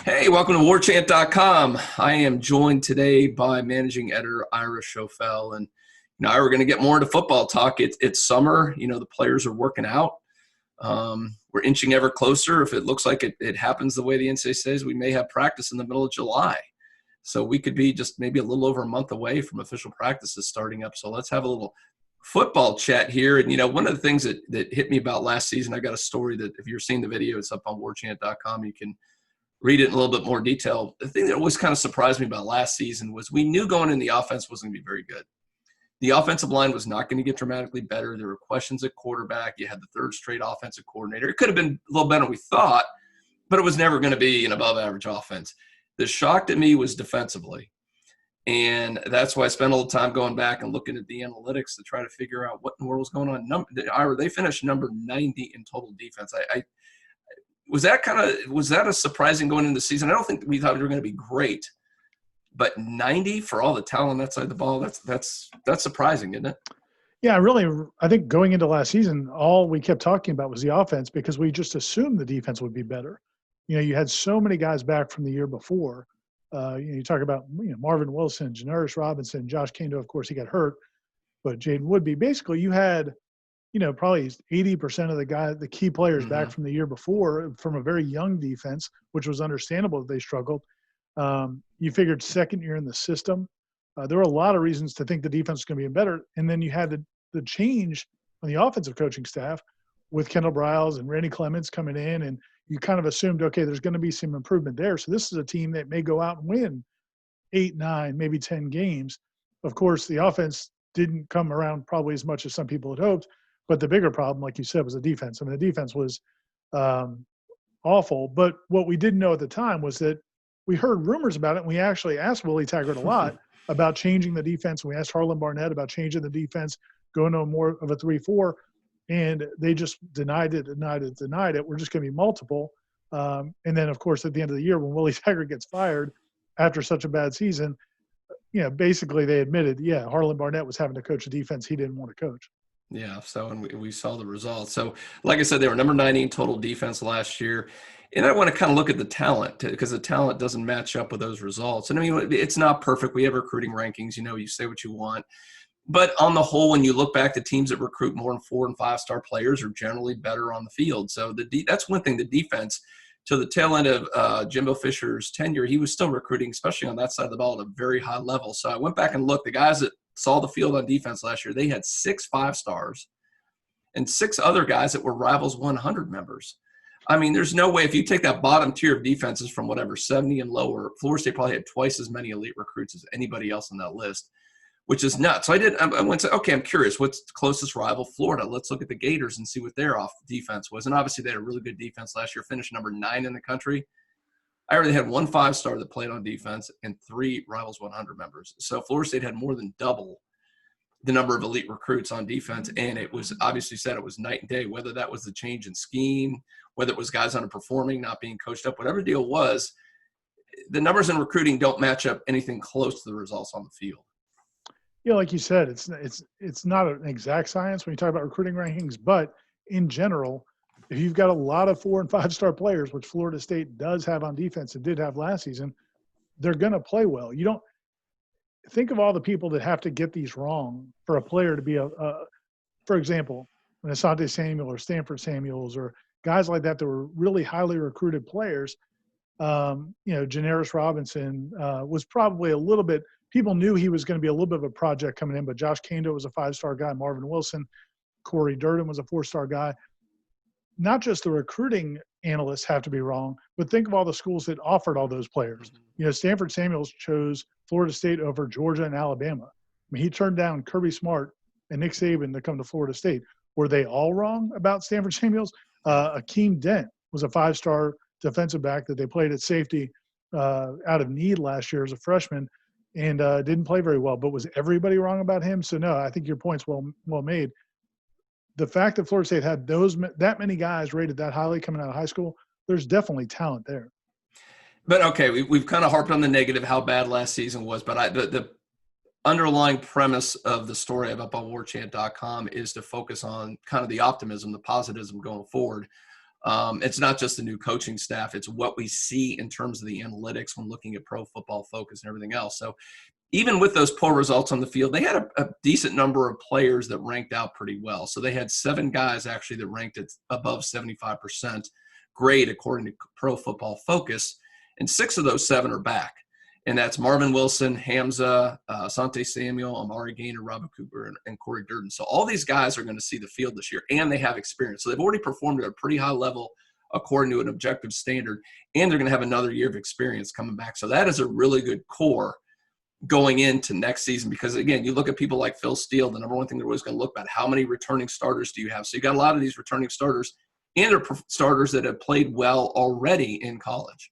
Hey, welcome to Warchant.com. I am joined today by managing editor Ira Schoffel, and we're going to get more into football talk. It's summer. The players are working out. We're inching ever closer. If it looks like it happens the way the NCAA says, we may have practice in the middle of July. So we could be just maybe a little over a month away from official practices starting up. So let's have a little football chat here. And, one of the things that hit me about last season, I got a story that if you're seeing the video, it's up on Warchant.com. You can read it in a little bit more detail. The thing that always kind of surprised me about last season was we knew going in the offense wasn't going to be very good. The offensive line was not going to get dramatically better. There were questions at quarterback. You had the third straight offensive coordinator. It could have been a little better than we thought, but it was never going to be an above-average offense. The shock to me was defensively, and that's why I spent all the time going back and looking at the analytics to try to figure out what in the world was going on. They finished number 90 in total defense. Was that a surprising going into the season? I don't think we thought we were going to be great, but 90 for all the talent outside the ball, that's surprising, isn't it? Yeah, really. I think going into last season, all we kept talking about was the offense because we just assumed the defense would be better. You had so many guys back from the year before. You talk about Marvin Wilson, Janaris Robinson, Josh Kando. Of course, he got hurt, but Jaden Woodby. Basically, you had probably 80% of the key players back from the year before from a very young defense, which was understandable that they struggled. You figured second year in the system. There were a lot of reasons to think the defense was going to be better. And then you had the change on the offensive coaching staff with Kendall Briles and Randy Clements coming in, and you kind of assumed, okay, there's going to be some improvement there. So this is a team that may go out and win 8, 9, maybe 10 games. Of course, the offense didn't come around probably as much as some people had hoped. But the bigger problem, like you said, was the defense. I mean, the defense was awful. But what we didn't know at the time was that we heard rumors about it, and we actually asked Willie Taggart a lot about changing the defense. We asked Harlan Barnett about changing the defense, going to more of a 3-4, and they just denied it. We're just going to be multiple. And then, of course, at the end of the year, when Willie Taggart gets fired after such a bad season, basically they admitted, Harlan Barnett was having to coach a defense he didn't want to coach. Yeah, and we saw the results. So, like I said, they were number 90 in total defense last year. And I want to kind of look at the talent because the talent doesn't match up with those results. And, I mean, it's not perfect. We have recruiting rankings. You say what you want. But on the whole, when you look back, the teams that recruit more than 4- and 5-star players are generally better on the field. So that's one thing. The defense, to the tail end of Jimbo Fisher's tenure, he was still recruiting, especially on that side of the ball, at a very high level. So I went back and looked. The guys that saw the field on defense last year, they had 6 5-stars and 6 other guys that were Rivals 100 members. I mean, there's no way if you take that bottom tier of defenses from whatever 70 and lower, Florida State probably had twice as many elite recruits as anybody else on that list, which is nuts. So I went to, okay, I'm curious, what's the closest rival? Florida. Let's look at the Gators and see what their off defense was. And obviously they had a really good defense last year, finished number 9 in the country. I already had 1 5-star that played on defense and 3 Rivals 100 members. So Florida State had more than double the number of elite recruits on defense, and it was obviously said it was night and day, whether that was the change in scheme, whether it was guys underperforming, not being coached up, whatever the deal was, the numbers in recruiting don't match up anything close to the results on the field. Yeah, like you said, it's not an exact science when you talk about recruiting rankings, but in general, if you've got a lot of 4- and 5-star players, which Florida State does have on defense and did have last season, they're going to play well. You don't think of all the people that have to get these wrong for a player to be for example, an Asante Samuel or Stanford Samuels or guys like that were really highly recruited players. Janaris Robinson was probably a little bit – people knew he was going to be a little bit of a project coming in, but Josh Kando was a 5-star guy. Marvin Wilson, Corey Durden was a 4-star guy. Not just the recruiting analysts have to be wrong, but think of all the schools that offered all those players. Stanford Samuels chose Florida State over Georgia and Alabama. I mean, he turned down Kirby Smart and Nick Saban to come to Florida State. Were they all wrong about Stanford Samuels? Akeem Dent was a 5-star defensive back that they played at safety out of need last year as a freshman and didn't play very well. But was everybody wrong about him? So, no, I think your point's well made. The fact that Florida State had that many guys rated that highly coming out of high school, there's definitely talent there. But, okay, we've kind of harped on the negative, how bad last season was. But the underlying premise of the story up on warchant.com is to focus on kind of the optimism, the positivism going forward. It's not just the new coaching staff. It's what we see in terms of the analytics when looking at Pro Football Focus and everything else. So even with those poor results on the field, they had a decent number of players that ranked out pretty well. So they had 7 guys actually that ranked at above 75% grade according to Pro Football Focus, and 6 of those 7 are back. And that's Marvin Wilson, Hamza, Asante Samuel, Amari Gaynor, Robert Cooper, and Corey Durden. So all these guys are going to see the field this year, and they have experience. So they've already performed at a pretty high level according to an objective standard, and they're going to have another year of experience coming back. So that is a really good core going into next season, because, again, you look at people like Phil Steele, the number one thing they're always going to look at, how many returning starters do you have? So you got a lot of these returning starters, and they're starters that have played well already in college.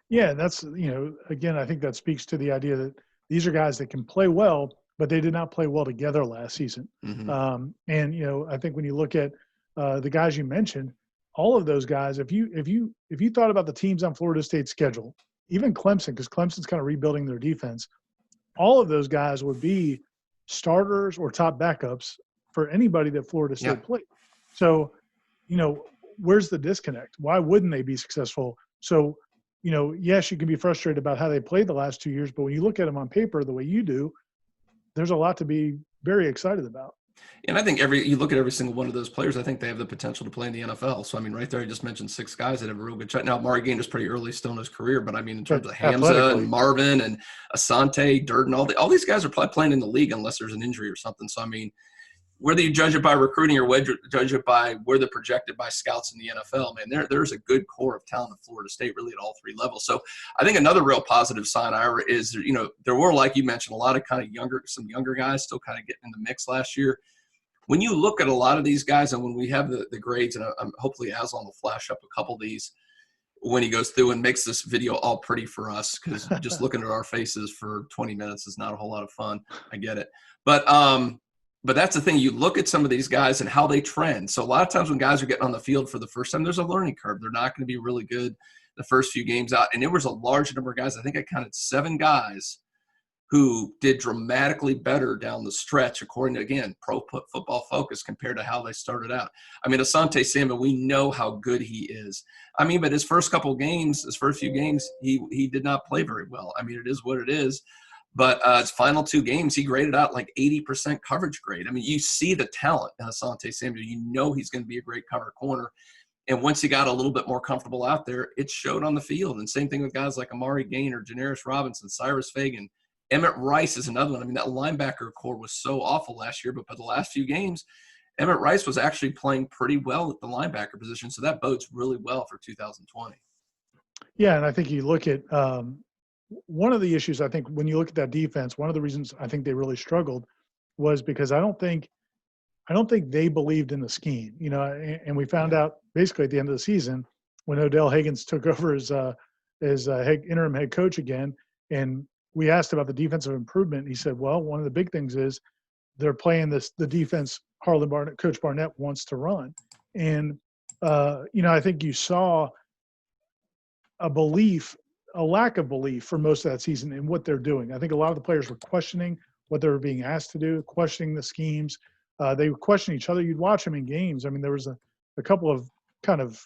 Yeah, that's, again, I think that speaks to the idea that these are guys that can play well, but they did not play well together last season. Mm-hmm. I think when you look at the guys you mentioned, all of those guys, if you thought about the teams on Florida State's schedule, even Clemson, because Clemson's kind of rebuilding their defense, all of those guys would be starters or top backups for anybody that Florida State played. So, where's the disconnect? Why wouldn't they be successful? So, yes, you can be frustrated about how they played the last 2 years, but when you look at them on paper the way you do, there's a lot to be very excited about. And I think you look at every single one of those players, I think they have the potential to play in the NFL. So, I mean, right there, I just mentioned 6 guys that have a real good shot. Now, Amari Gaynor's pretty early still in his career, but I mean, in terms of Hamza and Marvin and Asante, Durden, all these guys are probably playing in the league unless there's an injury or something. So, I mean, whether you judge it by recruiting or whether you judge it by where they're projected by scouts in the NFL, man, there's a good core of talent at Florida State, really at all 3 levels. So I think another real positive sign, Ira, is, there were, like you mentioned, a lot of some younger guys still kind of getting in the mix last year. When you look at a lot of these guys, and when we have the grades, and hopefully Aslan will flash up a couple of these when he goes through and makes this video all pretty for us, because just looking at our faces for 20 minutes is not a whole lot of fun. I get it. But that's the thing. You look at some of these guys and how they trend. So a lot of times when guys are getting on the field for the first time, there's a learning curve. They're not going to be really good the first few games out. And there was a large number of guys. I think I counted 7 guys who did dramatically better down the stretch, according to, again, Pro Football Focus, compared to how they started out. I mean, Asante Samuel, we know how good he is. I mean, but his first few games, he did not play very well. I mean, it is what it is. But his final 2 games, he graded out like 80% coverage grade. I mean, you see the talent in Asante Samuel. You know he's going to be a great cover corner. And once he got a little bit more comfortable out there, it showed on the field. And same thing with guys like Amari Gaynor, Janaris Robinson, Cyrus Fagan. Emmett Rice is another one. I mean, that linebacker core was so awful last year, but for the last few games, Emmett Rice was actually playing pretty well at the linebacker position. So that bodes really well for 2020. Yeah, and I think you look at one of the issues, I think, when you look at that defense, one of the reasons I think they really struggled was because I don't think they believed in the scheme, and we found out basically at the end of the season when Odell Higgins took over as interim head coach again, and we asked about the defensive improvement. He said, well, one of the big things is they're playing the defense Coach Barnett wants to run. And, I think you saw a lack of belief for most of that season in what they're doing. I think a lot of the players were questioning what they were being asked to do, questioning the schemes. They would question each other. You'd watch them in games. I mean, there was a couple of kind of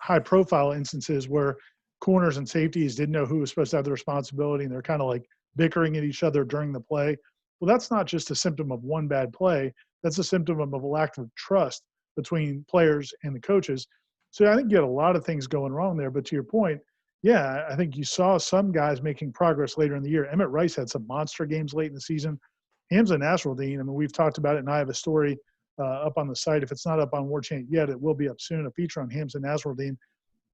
high-profile instances where corners and safeties didn't know who was supposed to have the responsibility, and they're kind of like bickering at each other during the play. Well, that's not just a symptom of one bad play. That's a symptom of a lack of trust between players and the coaches. So I think you had a lot of things going wrong there. But to your point, yeah, I think you saw some guys making progress later in the year. Emmett Rice had some monster games late in the season. Hamza Nasruddin, I mean, we've talked about it, and I have a story up on the site. If it's not up on Warchant yet, it will be up soon, a feature on Hamza Nasruddin.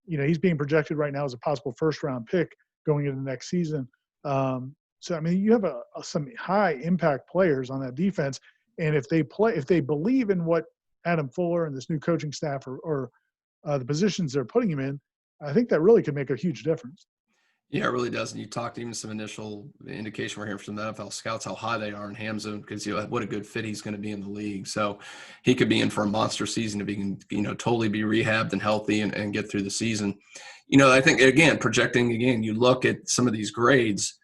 He's being projected right now as a possible first-round pick going into next season. So, I mean, you have some high-impact players on that defense, and if they believe in what Adam Fuller and this new coaching staff or the positions they're putting him in, I think that really could make a huge difference. Yeah, it really does. And you talked even some initial indication we're hearing from the NFL scouts how high they are in Hamza, because what a good fit he's going to be in the league. So he could be in for a monster season if he can, totally be rehabbed and healthy and get through the season. I think, again, projecting again, you look at some of these grades.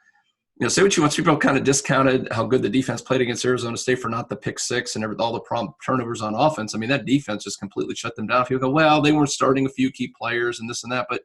say what you want. People kind of discounted how good the defense played against Arizona State for not the pick six and all the turnovers on offense. I mean, that defense just completely shut them down. If you go, well, they weren't starting a few key players and this and that, but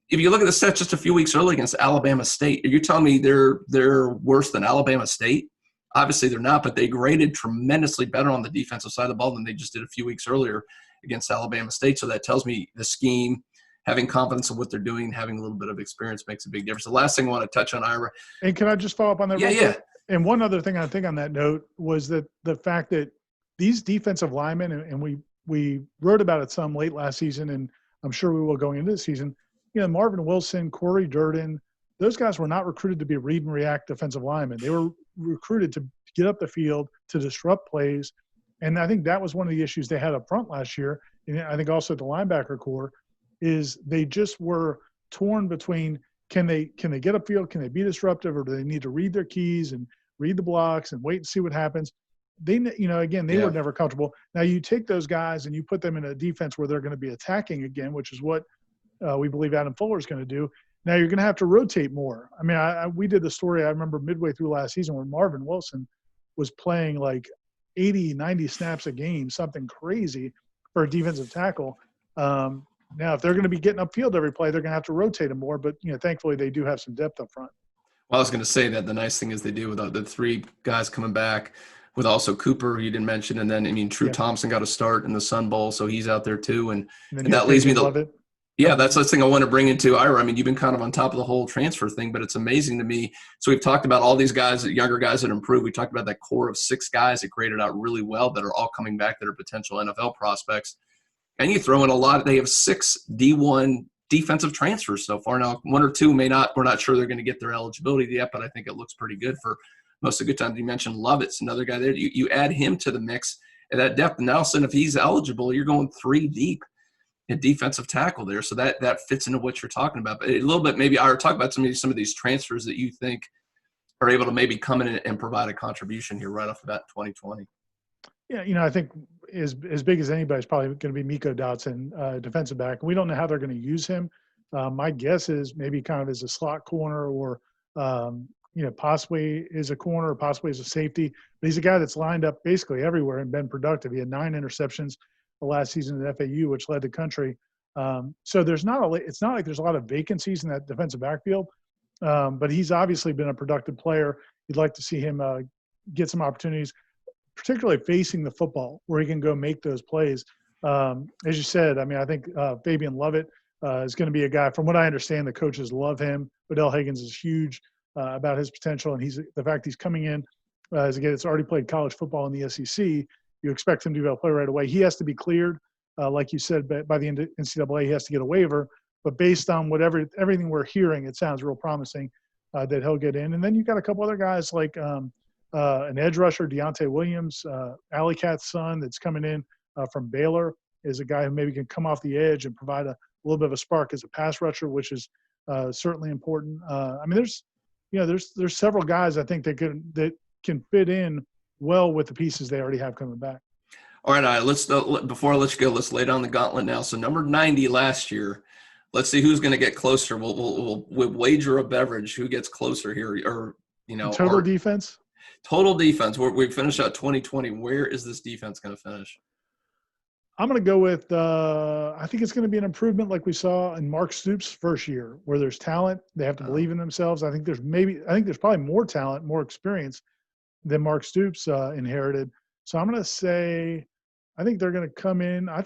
if you look at the stats just a few weeks early against Alabama State, are you telling me they're worse than Alabama State? Obviously they're not, but they graded tremendously better on the defensive side of the ball than they just did a few weeks earlier against Alabama State. So that tells me the scheme, having confidence in what they're doing, having a little bit of experience makes a big difference. The last thing I want to touch on, Ira. And can I just follow up on that? Yeah, real quick? And one other thing I think on that note was that the fact that these defensive linemen, and we wrote about it some late last season, and I'm sure we will going into this season, Marvin Wilson, Corey Durden, those guys were not recruited to be read and react defensive linemen. They were recruited to get up the field, to disrupt plays. And I think that was one of the issues they had up front last year. And I think also the linebacker core is they just were torn between can they get upfield, can they be disruptive, or do they need to read their keys and read the blocks and wait and see what happens? They were never comfortable. Now you take those guys and you put them in a defense where they're going to be attacking again, which is what we believe Adam Fuller is going to do. Now you're going to have to rotate more. I mean, we did the story, I remember midway through last season when Marvin Wilson was playing like 80, 90 snaps a game, something crazy for a defensive tackle. Now, if they're going to be getting upfield every play, they're going to have to rotate them more. But, thankfully they do have some depth up front. Well, I was going to say that the nice thing is they do with the three guys coming back, with also Cooper, who you didn't mention. And then, True Thompson got a start in the Sun Bowl, so he's out there too. And that leads me to – yeah, that's the thing I want to bring into Ira. I mean, you've been kind of on top of the whole transfer thing, but it's amazing to me. So we've talked about all these guys, younger guys that improved. We talked about that core of 6 guys that graded out really well that are all coming back that are potential NFL prospects. And you throw in a lot. They have 6 D1 defensive transfers so far. Now, 1 or 2 we're not sure they're going to get their eligibility yet, but I think it looks pretty good for most of the good times. You mentioned Lovett's another guy there. You add him to the mix at that depth. And now, if he's eligible, you're going 3 deep at defensive tackle there. So that fits into what you're talking about. But a little bit, maybe I talk about some of these transfers that you think are able to maybe come in and provide a contribution here right off the bat in 2020. Yeah, I think as big as anybody is probably going to be Miko Dotson, defensive back. We don't know how they're going to use him. My guess is maybe kind of as a slot corner or, possibly as a corner or possibly as a safety. But he's a guy that's lined up basically everywhere and been productive. He had 9 interceptions the last season at FAU, which led the country. So it's not like there's a lot of vacancies in that defensive backfield, but he's obviously been a productive player. You'd like to see him get some opportunities, particularly facing the football where he can go make those plays. As you said, I mean, I think Fabian Lovett is going to be a guy, from what I understand, the coaches love him. Odell Higgins is huge about his potential, and the fact he's coming in as a guy that's already played college football in the SEC. You expect him to be able to play right away. He has to be cleared, like you said, by the NCAA. He has to get a waiver. But based on everything we're hearing, it sounds real promising that he'll get in. And then you've got a couple other guys like an edge rusher, Deontay Williams, Alley Cat's son that's coming in from Baylor, is a guy who maybe can come off the edge and provide a little bit of a spark as a pass rusher, which is certainly important. I mean, there's several guys I think that can fit in well with the pieces they already have coming back. All right, before I let you go, let's lay down the gauntlet now. So number 90 last year. Let's see who's going to get closer. We'll wager a beverage. Who gets closer here? Or total defense. Total defense. We finished out 2020. Where is this defense going to finish? I'm going to go with. I think it's going to be an improvement like we saw in Mark Stoops' first year, where there's talent. They have to believe in themselves. I think there's probably more talent, more experience than Mark Stoops inherited. So I'm going to say, I think they're going to come in. I'm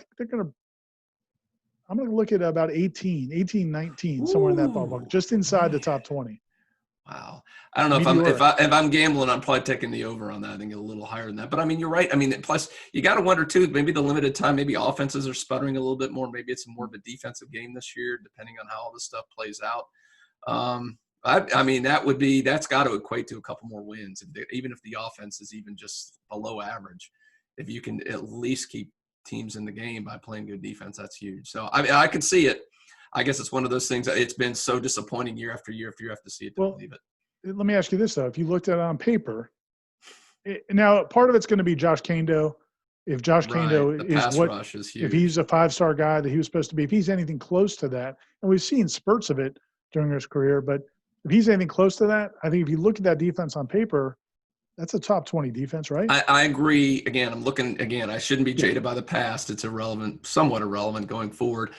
going to look at about 18, 19, Ooh. Somewhere in that ballpark, just inside the top 20. Wow. I don't know if I'm gambling, I'm probably taking the over on that. I think a little higher than that. But I mean, you're right. I mean, plus you got to wonder too, maybe the limited time, maybe offenses are sputtering a little bit more. Maybe it's more of a defensive game this year, depending on how all this stuff plays out. I mean, that's got to equate to a couple more wins, even if the offense is even just below average. If you can at least keep teams in the game by playing good defense, that's huge. So I mean, I can see it. I guess it's one of those things that it's been so disappointing year after year after you have to see it to believe it. Let me ask you this though: if you looked at it on paper, now part of it's going to be Josh Kando. If Josh Kando if he's a 5-star guy that he was supposed to be, if he's anything close to that, and we've seen spurts of it during his career, but if he's anything close to that, I think if you look at that defense on paper, that's a top 20 defense, right? I agree. Again, I'm looking again. I shouldn't be Yeah. jaded by the past. It's irrelevant, somewhat irrelevant going forward.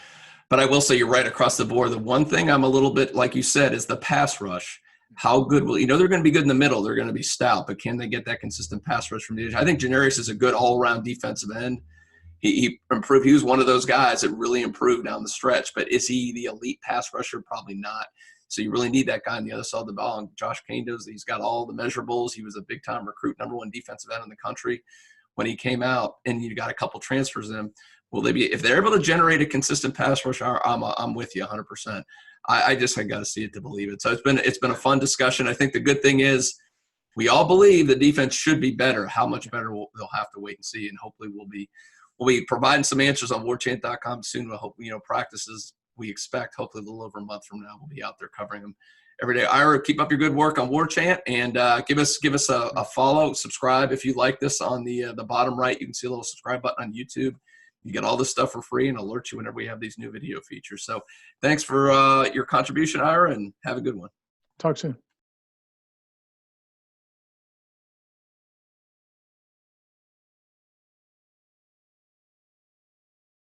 But I will say you're right across the board. The one thing I'm a little bit, like you said, is the pass rush. How good will, they're going to be good in the middle. They're going to be stout, but can they get that consistent pass rush from the edge? I think Janarius is a good all-around defensive end. He improved. He was one of those guys that really improved down the stretch, but is he the elite pass rusher? Probably not. So you really need that guy on the other side of the ball. And Josh Kane does. He's got all the measurables. He was a big-time recruit, #1 defensive end in the country when he came out, and you got a couple transfers in. Will they be, if they're able to generate a consistent pass rush? I'm with you 100%. I got to see it to believe it. So it's been a fun discussion. I think the good thing is we all believe the defense should be better. How much better they'll have to wait and see, and hopefully we'll be providing some answers on warchant.com soon. We'll hope, practices we expect hopefully a little over a month from now we'll be out there covering them every day. Ira, keep up your good work on Warchant, and give us a follow, subscribe if you like this. On the bottom right, you can see a little subscribe button on YouTube. You get all this stuff for free and alert you whenever we have these new video features. So thanks for your contribution, Ira, and have a good one. Talk soon.